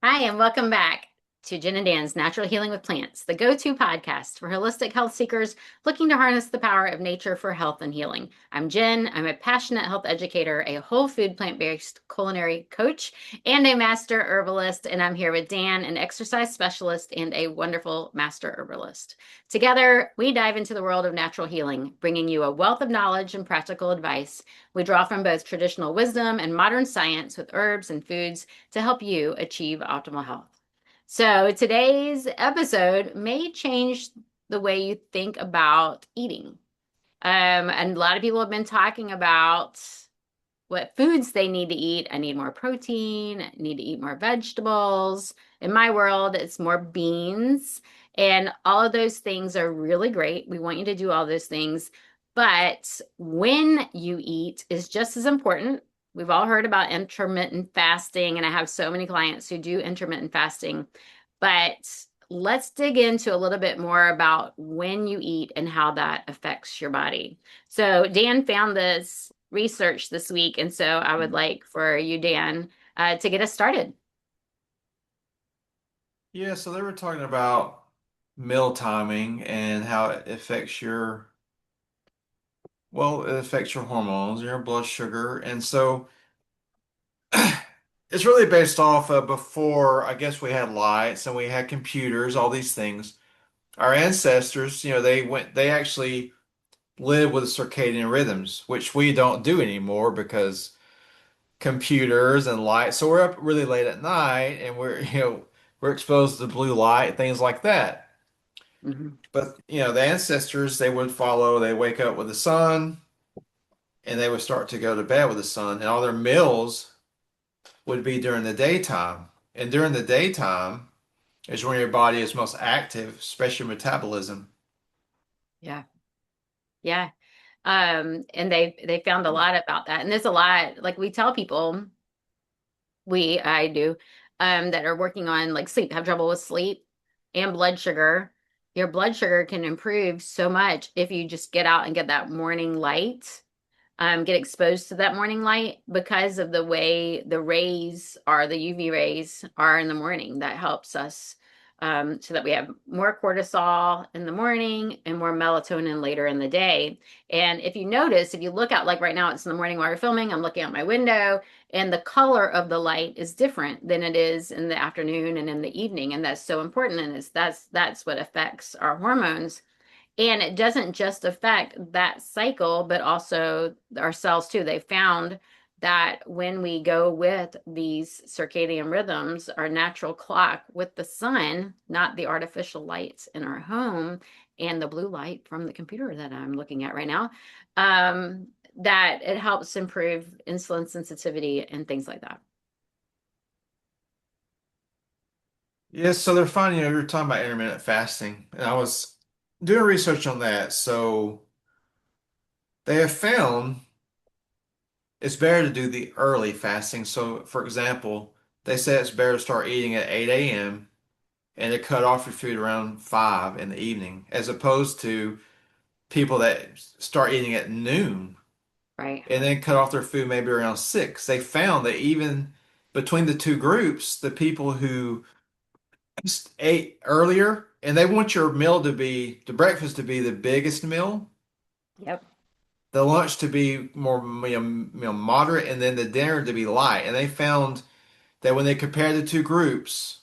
Hi, and welcome back to Jen and Dan's Natural Healing with Plants, the go-to podcast for holistic health seekers looking to harness the power of nature for health and healing. I'm Jen. I'm a passionate health educator, a whole food plant-based culinary coach, and a master herbalist. And I'm here with Dan, an exercise specialist and a wonderful master herbalist. Together, we dive into the world of natural healing, bringing you a wealth of knowledge and practical advice. We draw from both traditional wisdom and modern science with herbs and foods to help you achieve optimal health. So today's episode may change the way you think about eating. And a lot of people have been talking about what foods they need to eat. I need more protein, I need to eat more vegetables. In my world, it's more beans. And all of those things are really great. We want you to do all those things. But when you eat is just as important. We've all heard about intermittent fasting, and I have so many clients who do intermittent fasting. But let's dig into a little bit more about when you eat and how that affects your body. So, Dan found this research this week, and so I would like for you, Dan, to get us started. Yeah, so they were talking about meal timing and how it affects it affects your hormones, your blood sugar. And so it's really based off of before, I guess we had lights and we had computers, all these things. Our ancestors, they actually lived with circadian rhythms, which we don't do anymore because computers and lights. So we're up really late at night and we're exposed to blue light, things like that. Mhm. But the ancestors, they would follow, they wake up with the sun and they would start to go to bed with the sun, and all their meals would be during the daytime. And during the daytime is when your body is most active, especially metabolism. Yeah, yeah. And they found a lot about that, and there's a lot like we tell people I do, that are working on like sleep, have trouble with sleep and blood sugar. Your blood sugar can improve so much if you just get out and get that morning light, get exposed to that morning light because of the way the rays are, the UV rays are in the morning. That helps us, so that we have more cortisol in the morning and more melatonin later in the day. And if you notice, if you look out, like right now, it's in the morning while we're filming, I'm looking out my window and the color of the light is different than it is in the afternoon and in the evening. And that's so important. And that's what affects our hormones. And it doesn't just affect that cycle, but also our cells too. They found that when we go with these circadian rhythms, our natural clock with the sun, not the artificial lights in our home and the blue light from the computer that I'm looking at right now, that it helps improve insulin sensitivity and things like that. Yes, so they're finding, you're talking about intermittent fasting, and I was doing research on that. So they have found it's better to do the early fasting. So, for example, they say it's better to start eating at 8 a.m. and to cut off your food around 5 in the evening, as opposed to people that start eating at noon Right. and then cut off their food maybe around 6. They found that even between the two groups, the people who just ate earlier and they want your meal to be, the breakfast to be the biggest meal, Yep. the lunch to be more moderate, and then the dinner to be light. And they found that when they compared the two groups,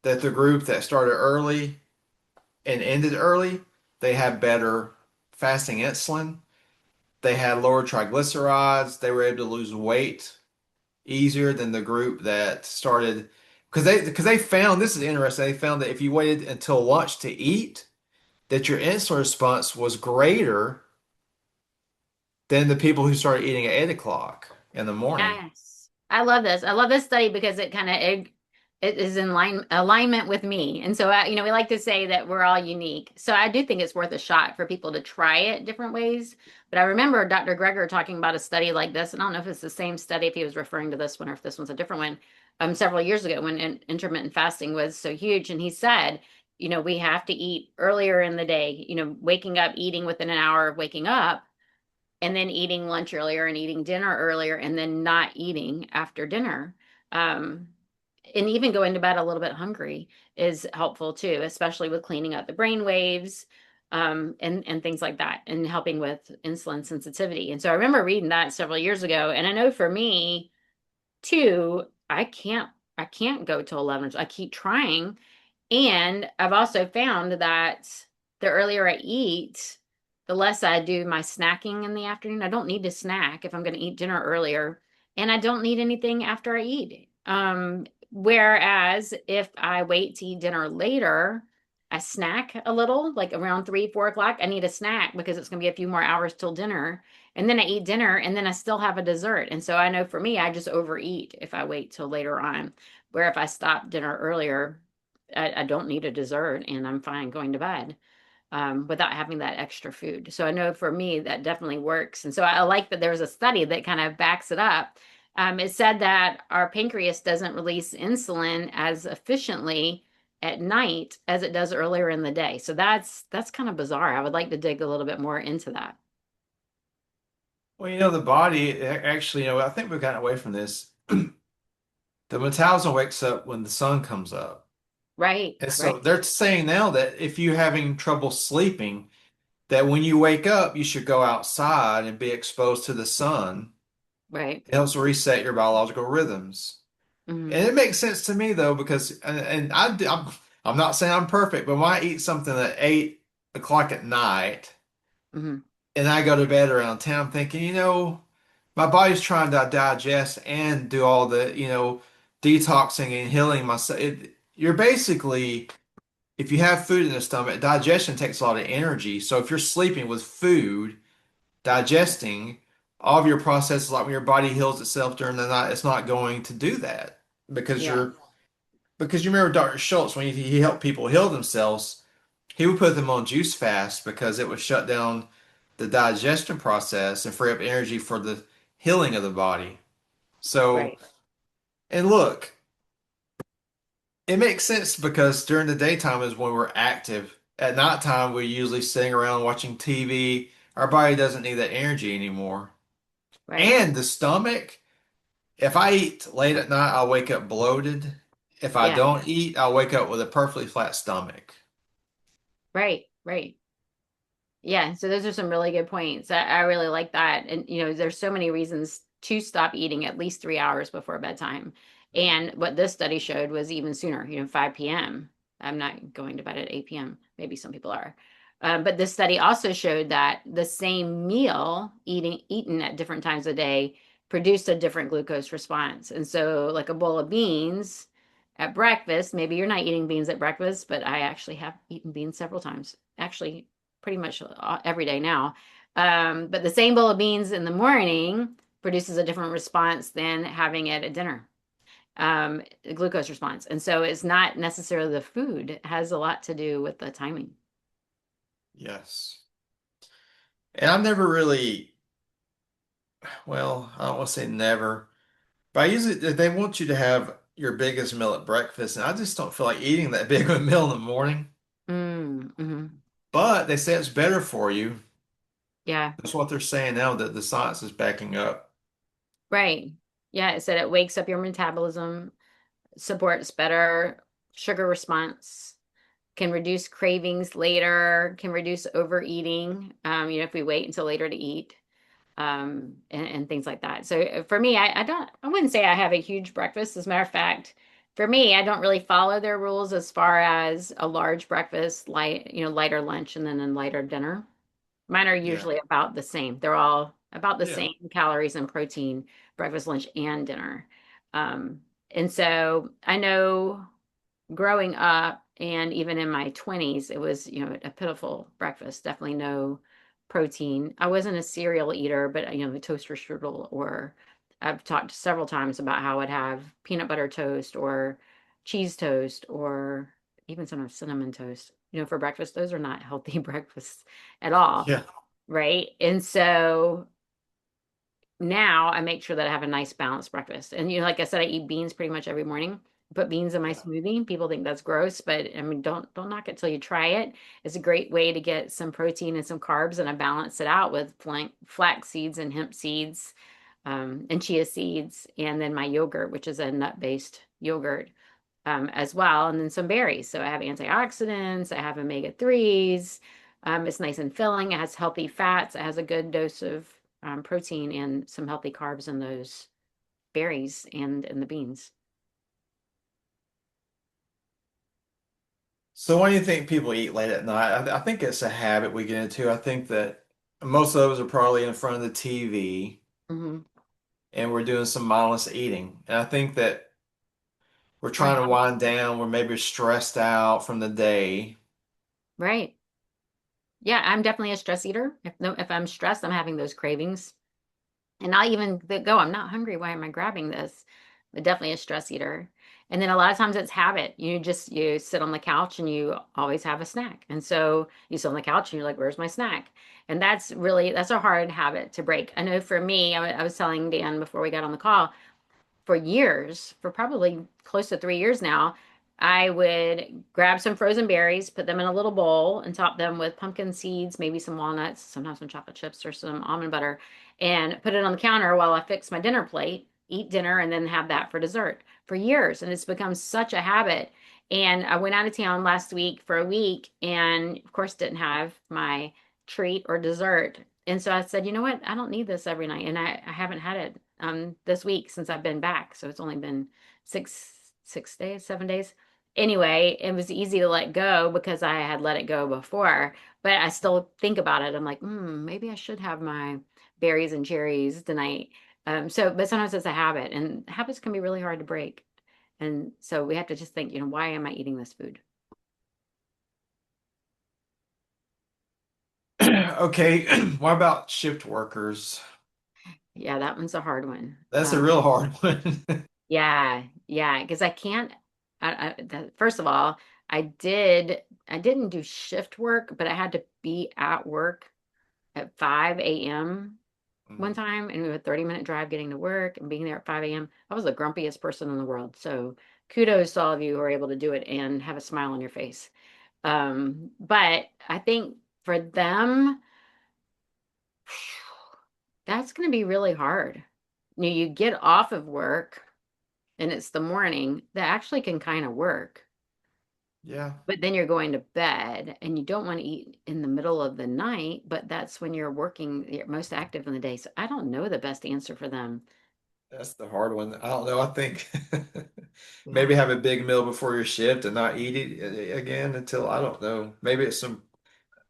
that the group that started early and ended early, they had better fasting insulin. They had lower triglycerides. They were able to lose weight easier than the group that started because they found this is interesting. They found that if you waited until lunch to eat, that your insulin response was greater than the people who started eating at 8 o'clock in the morning. Yes. I love this. I love this study because it is in alignment with me. And so we like to say that we're all unique. So I do think it's worth a shot for people to try it different ways. But I remember Dr. Greger talking about a study like this, and I don't know if it's the same study, if he was referring to this one or if this one's a different one, several years ago when intermittent fasting was so huge. And he said, we have to eat earlier in the day, waking up, eating within an hour of waking up and then eating lunch earlier and eating dinner earlier and then not eating after dinner. Um, And even going to bed a little bit hungry is helpful too, especially with cleaning up the brain waves, and things like that, and helping with insulin sensitivity. And so I remember reading that several years ago, and I know for me too, I can't go till 11. I keep trying, and I've also found that the earlier I eat, the less I do my snacking in the afternoon. I don't need to snack if I'm going to eat dinner earlier, and I don't need anything after I eat. Whereas if I wait to eat dinner later, I snack a little, like around 3, 4 o'clock. I need a snack because it's going to be a few more hours till dinner. And then I eat dinner and then I still have a dessert. And so I know for me, I just overeat if I wait till later on. Where if I stop dinner earlier, I don't need a dessert and I'm fine going to bed, without having that extra food. So I know for me that definitely works. And so I like that there's a study that kind of backs it up. It said that our pancreas doesn't release insulin as efficiently at night as it does earlier in the day. So that's kind of bizarre. I would like to dig a little bit more into that. Well, the body actually, I think we've gotten away from this. The metabolism wakes up when the sun comes up. Right, And right, so they're saying now that if you're having trouble sleeping, that when you wake up, you should go outside and be exposed to the sun. right. It helps reset your biological rhythms. Hmm. And it makes sense to me though, because I'm not saying I'm perfect, but when I eat something at 8 o'clock at night Hmm. and I go to bed around 10, I'm thinking, my body's trying to digest and do all the, detoxing and healing myself. You're basically, if you have food in the stomach, digestion takes a lot of energy. So if you're sleeping with food, digesting, all of your processes, like when your body heals itself during the night, it's not going to do that because Yeah, you remember Dr. Schultz when he helped people heal themselves, he would put them on juice fast because it would shut down the digestion process and free up energy for the healing of the body. So, right. and look, it makes sense because during the daytime is when we're active. At nighttime, we're usually sitting around watching TV. Our body doesn't need that energy anymore. Right. And the stomach, if I eat late at night, I'll wake up bloated. If I Yeah, don't eat, I'll wake up with a perfectly flat stomach. right, right. Yeah, so those are some really good points. I really like that. And, there's so many reasons to stop eating at least 3 hours before bedtime. And what this study showed was even sooner, 5 p.m. I'm not going to bed at 8 p.m. Maybe some people are. But this study also showed that the same meal eaten at different times of day produced a different glucose response. And so, like a bowl of beans at breakfast, maybe you're not eating beans at breakfast, but I actually have eaten beans several times. Actually, pretty much every day now. But the same bowl of beans in the morning produces a different response than having it at dinner, the glucose response. And so it's not necessarily the food, it has a lot to do with the timing. Yes. And I've never really, well, I don't want to say never, but I usually, they want you to have your biggest meal at breakfast, and I just don't feel like eating that big of a meal in the morning. Mm-hmm. But they say it's better for you. Yeah, That's what they're saying now that the science is backing up. right. Yeah, it said it wakes up your metabolism, supports better sugar response, can reduce cravings later, can reduce overeating, if we wait until later to eat. And things like that. So for me, I wouldn't say I have a huge breakfast. As a matter of fact, for me, I don't really follow their rules as far as a large breakfast, lighter lunch, and then a lighter dinner. Mine are Yeah. usually about the same. They're all about the Yeah. same calories and protein, breakfast, lunch, and dinner. Um, and so I know growing up and even in my 20s, it was, a pitiful breakfast. Definitely no protein. I wasn't a cereal eater, but, a toaster strudel, or I've talked several times about how I'd have peanut butter toast or cheese toast or even sometimes cinnamon toast, for breakfast. Those are not healthy breakfasts at all. Yeah. Right. And so now I make sure that I have a nice balanced breakfast. And like I said, I eat beans pretty much every morning. Put beans in my Yeah. smoothie. People think that's gross, but I mean, don't knock it till you try it. It's a great way to get some protein and some carbs, and I balance it out with flax seeds and hemp seeds. and chia seeds, and then my yogurt, which is a nut-based yogurt, as well, and then some berries. So I have antioxidants, I have omega 3s. It's nice and filling. It has healthy fats. It has a good dose of protein and some healthy carbs in those berries and in the beans. So what do you think people eat late at night? I think it's a habit we get into. I think that most of those are probably in front of the TV Hmm. and we're doing some mindless eating. And I think that we're trying to Right. wind down. We're maybe stressed out from the day. Right. Yeah, I'm definitely a stress eater. If no, if I'm stressed, I'm having those cravings. And I even go, I'm not hungry. Why am I grabbing this? But definitely a stress eater. And then a lot of times it's habit. You sit on the couch and you always have a snack. And so you sit on the couch and you're like, where's my snack? And that's a hard habit to break. I know for me, I was telling Dan before we got on the call, for years, for probably close to 3 years now, I would grab some frozen berries, put them in a little bowl, and top them with pumpkin seeds, maybe some walnuts, sometimes some chocolate chips or some almond butter, and put it on the counter while I fix my dinner plate, eat dinner, and then have that for dessert for years. And it's become such a habit. And I went out of town last week for a week and, of course, didn't have my treat or dessert. And so I said, you know what? I don't need this every night. And I haven't had it this week since I've been back. So it's only been six days, 7 days. Anyway, it was easy to let go because I had let it go before, but I still think about it. I'm like, maybe I should have my berries and cherries tonight. But sometimes it's a habit, and habits can be really hard to break. And so we have to just think, why am I eating this food? Okay, what about shift workers? Yeah, that one's a hard one. That's a real hard one. Yeah, yeah, because I can't. First of all, I didn't do shift work, but I had to be at work at 5 a.m. one Mhm. time, and we had a 30-minute drive getting to work and being there at 5 a.m. I was the grumpiest person in the world. So kudos to all of you who are able to do it and have a smile on your face. But I think for them, that's going to be really hard. You get off of work and it's the morning, that actually can kind of work. Yeah, But then you're going to bed and you don't want to eat in the middle of the night, but that's when you're working, you're most active in the day. So I don't know the best answer for them. that's the hard one. I don't know. I think maybe Yeah. have a big meal before your shift and not eat it again until I don't know. Maybe it's some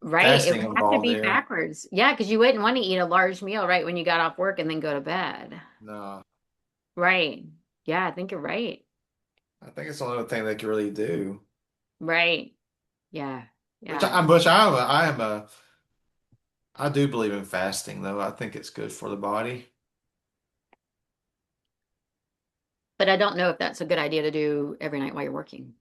Right. It fasting would have to involved be there. backwards. Yeah, because you wouldn't want to eat a large meal right when you got off work and then go to bed. No, Right. Yeah, I think you're right. I think it's the only thing they can really do. Right. Yeah. Yeah. Which I do believe in fasting though. I think it's good for the body. But I don't know if that's a good idea to do every night while you're working.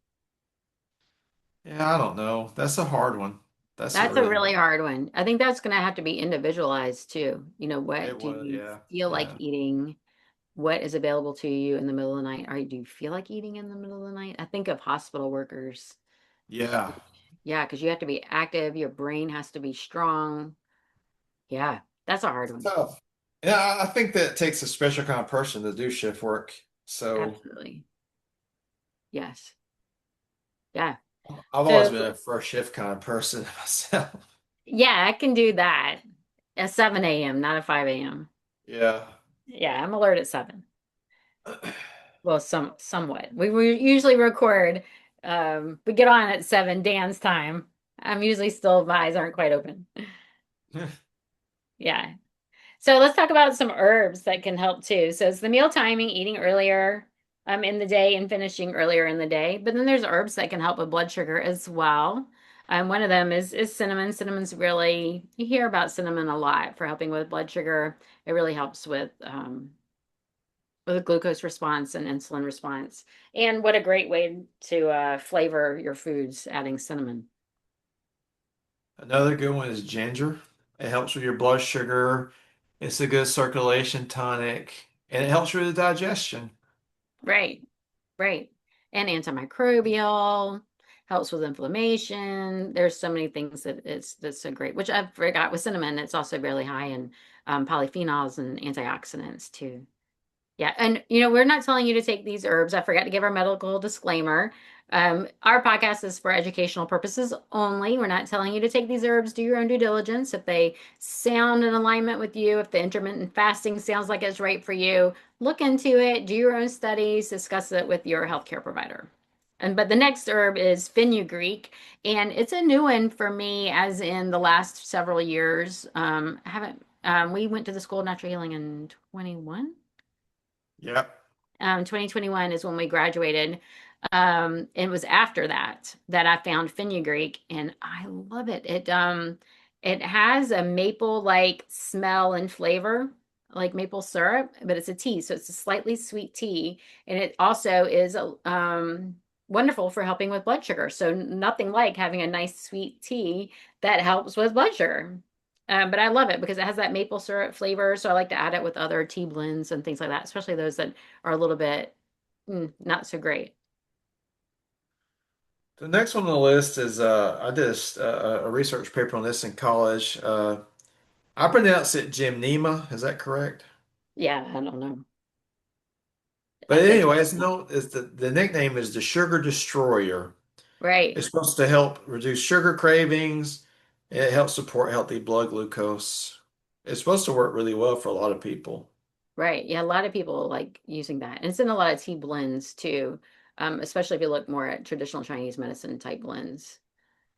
Yeah, I don't know. That's a hard one. That's a That's a really really hard. hard one. I think that's going to have to be individualized too. What It do was, you yeah, feel like yeah, eating? What is available to you in the middle of the night? Do you feel like eating in the middle of the night? I think of hospital workers. yeah. Yeah, because you have to be active, your brain has to be strong. Yeah, that's a hard It's one. tough. Yeah, I think that it takes a special kind of person to do shift work. So Absolutely. Yes. Yeah. I've always So, been a first shift kind of person myself. yeah, I can do that at 7 a.m., not at 5 a.m. Yeah. Yeah, I'm alert at 7. Well, somewhat. We usually record, we get on at 7 Dan's time. I'm usually still, my eyes aren't quite open. Yeah. So let's talk about some herbs that can help too. So it's the meal timing, eating earlier in the day and finishing earlier in the day. But then there's herbs that can help with blood sugar as well. One of them is cinnamon. Cinnamon's really, you hear about cinnamon a lot for helping with blood sugar. It really helps with glucose response and insulin response. And what a great way to flavor your foods, adding cinnamon. Another good one is ginger. It helps with your blood sugar. It's a good circulation tonic, and it helps with the digestion. Right, right. And antimicrobial, helps with inflammation. There's so many things that's so great, which I forgot with cinnamon. It's also really high in polyphenols and antioxidants too. Yeah, and we're not telling you to take these herbs. I forgot to give our medical disclaimer. Our podcast is for educational purposes only. We're not telling you to take these herbs. Do your own due diligence. If they sound in alignment with you, if the intermittent fasting sounds like it's right for you, look into it, do your own studies, discuss it with your healthcare provider. But the next herb is fenugreek, and it's a new one for me, as in the last several years. I haven't. We went to the School of Natural Healing in 21. Yep. 2021 is when we graduated. It was after that I found fenugreek, and I love it. It has a maple-like smell and flavor, like maple syrup, but it's a tea, so it's a slightly sweet tea, and it also is wonderful for helping with blood sugar. So nothing like having a nice sweet tea that helps with blood sugar. But I love it because it has that maple syrup flavor. So I like to add it with other tea blends and things like that, especially those that are a little bit not so great. The next one on the list is I did a research paper on this in college. I pronounce it gymnema. Is that correct? Yeah, I don't know. I But say anyway, it's known as the nickname is the sugar destroyer. right, It's supposed to help reduce sugar cravings. It helps support healthy blood glucose. It's supposed to work really well for a lot of people. right. Yeah, a lot of people like using that. And it's in a lot of tea blends too, especially if you look more at traditional Chinese medicine type blends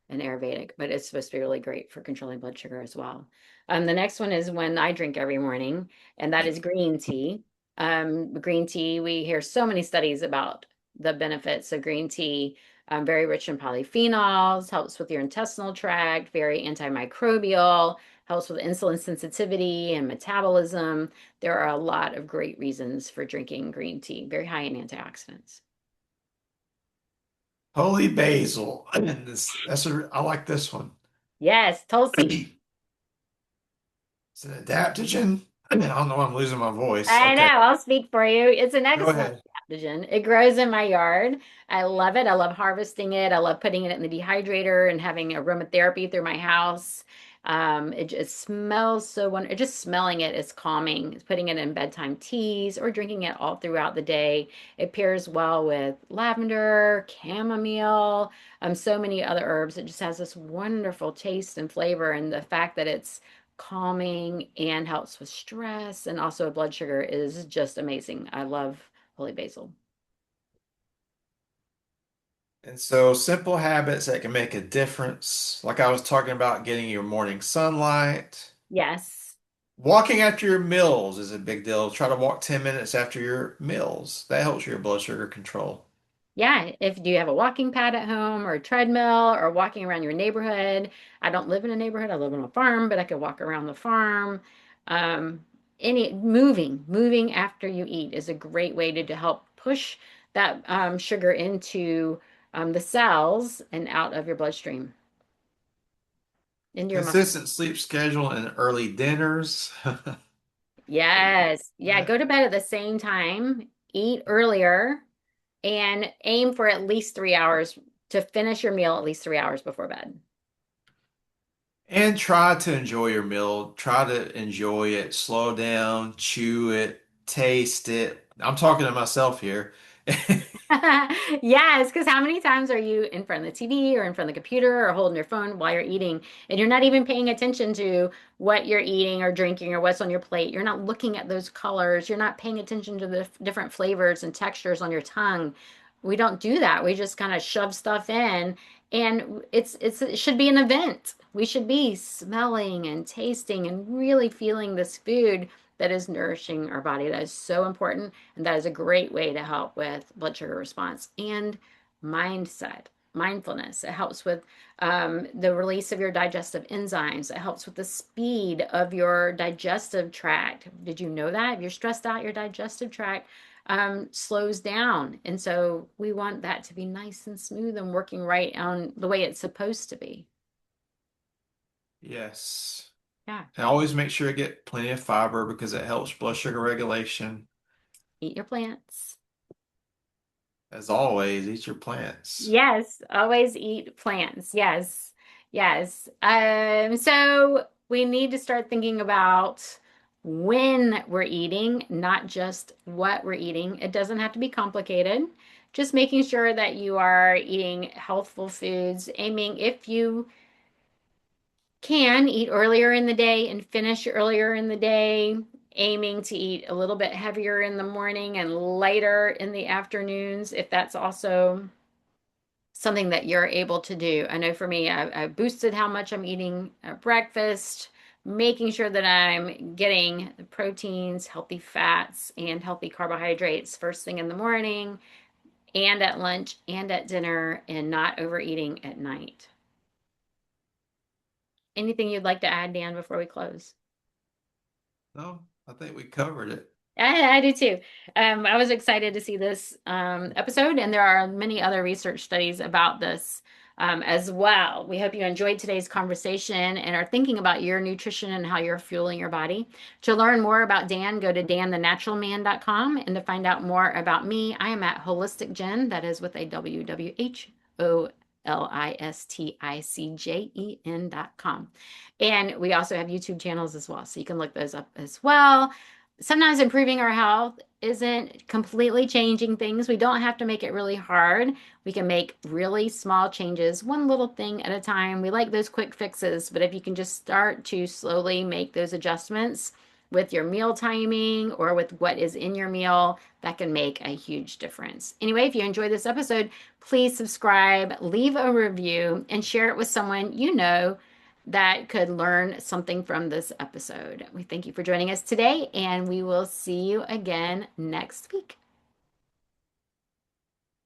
and Ayurvedic, but it's supposed to be really great for controlling blood sugar as well. The next one is one I drink every morning, and that is green tea. Green tea, we hear so many studies about the benefits of green tea. Very rich in polyphenols, helps with your intestinal tract, very antimicrobial, helps with insulin sensitivity and metabolism. There are a lot of great reasons for drinking green tea, very high in antioxidants. Holy basil. I like this one. Yes, Tulsi. It's an adaptogen. I don't know why I'm losing my voice. I know, Okay, I'll speak for you. It's an go excellent ahead. adaptogen. It grows in my yard. I love it. I love harvesting it. I love putting it in the dehydrator and having aromatherapy through my house. It just smells so wonderful. Just smelling it is calming. It's putting it in bedtime teas or drinking it all throughout the day. It pairs well with lavender, chamomile, so many other herbs. It just has this wonderful taste and flavor. And the fact that it's calming and helps with stress and also blood sugar is just amazing. I love holy basil. And so simple habits that can make a difference. Like I was talking about getting your morning sunlight. Yes. Walking after your meals is a big deal. Try to walk 10 minutes after your meals. That helps your blood sugar control. Yeah, if do you have a walking pad at home or a treadmill or walking around your neighborhood. I don't live in a neighborhood. I live on a farm, but I could walk around the farm. Um, any moving after you eat is a great way to help push that sugar into the cells and out of your bloodstream, into your muscles. Consistent sleep schedule and early dinners. Yes. Yeah. That- Go to bed at the same time, eat earlier, and aim for at least 3 hours to finish your meal at least 3 hours before bed. And try to enjoy your meal. Try to enjoy it. Slow down, chew it, taste it. I'm talking to myself here. Yes, because how many times are you in front of the TV or in front of the computer or holding your phone while you're eating and you're not even paying attention to what you're eating or drinking or what's on your plate? You're not looking at those colors. You're not paying attention to the different flavors and textures on your tongue. We don't do that. We just kind of shove stuff in, and it should be an event. We should be smelling and tasting and really feeling this food that is nourishing our body. That is so important. And that is a great way to help with blood sugar response and mindset, mindfulness. It helps with the release of your digestive enzymes. It helps with the speed of your digestive tract. Did you know that? If you're stressed out, your digestive tract slows down. And so we want that to be nice and smooth and working right on the way it's supposed to be. Yes. Yeah. And always make sure you get plenty of fiber because it helps blood sugar regulation. Eat your plants. as always, eat your plants. Yes, always eat plants. Yes, yes. So we need to start thinking about when we're eating, not just what we're eating. It doesn't have to be complicated. Just making sure that you are eating healthful foods, aiming if you can eat earlier in the day and finish earlier in the day, aiming to eat a little bit heavier in the morning and lighter in the afternoons, if that's also something that you're able to do. I know for me, I boosted how much I'm eating at breakfast, making sure that I'm getting the proteins, healthy fats, and healthy carbohydrates first thing in the morning and at lunch and at dinner, and not overeating at night. Anything you'd like to add, Dan, before we close? No, I think we covered it. I do too. I was excited to see this episode, and there are many other research studies about this as well. We hope you enjoyed today's conversation and are thinking about your nutrition and how you're fueling your body. To learn more about Dan, go to danthenaturalman.com. And to find out more about me, I am at Holistic Jen, that is with a WWHOLISTICJEN.com. And we also have YouTube channels as well, so you can look those up as well. Sometimes improving our health isn't completely changing things. We don't have to make it really hard. We can make really small changes, one little thing at a time. We like those quick fixes, but if you can just start to slowly make those adjustments with your meal timing or with what is in your meal, that can make a huge difference. Anyway, if you enjoyed this episode, please subscribe, leave a review, and share it with someone you know that could learn something from this episode. We thank you for joining us today, and we will see you again next week.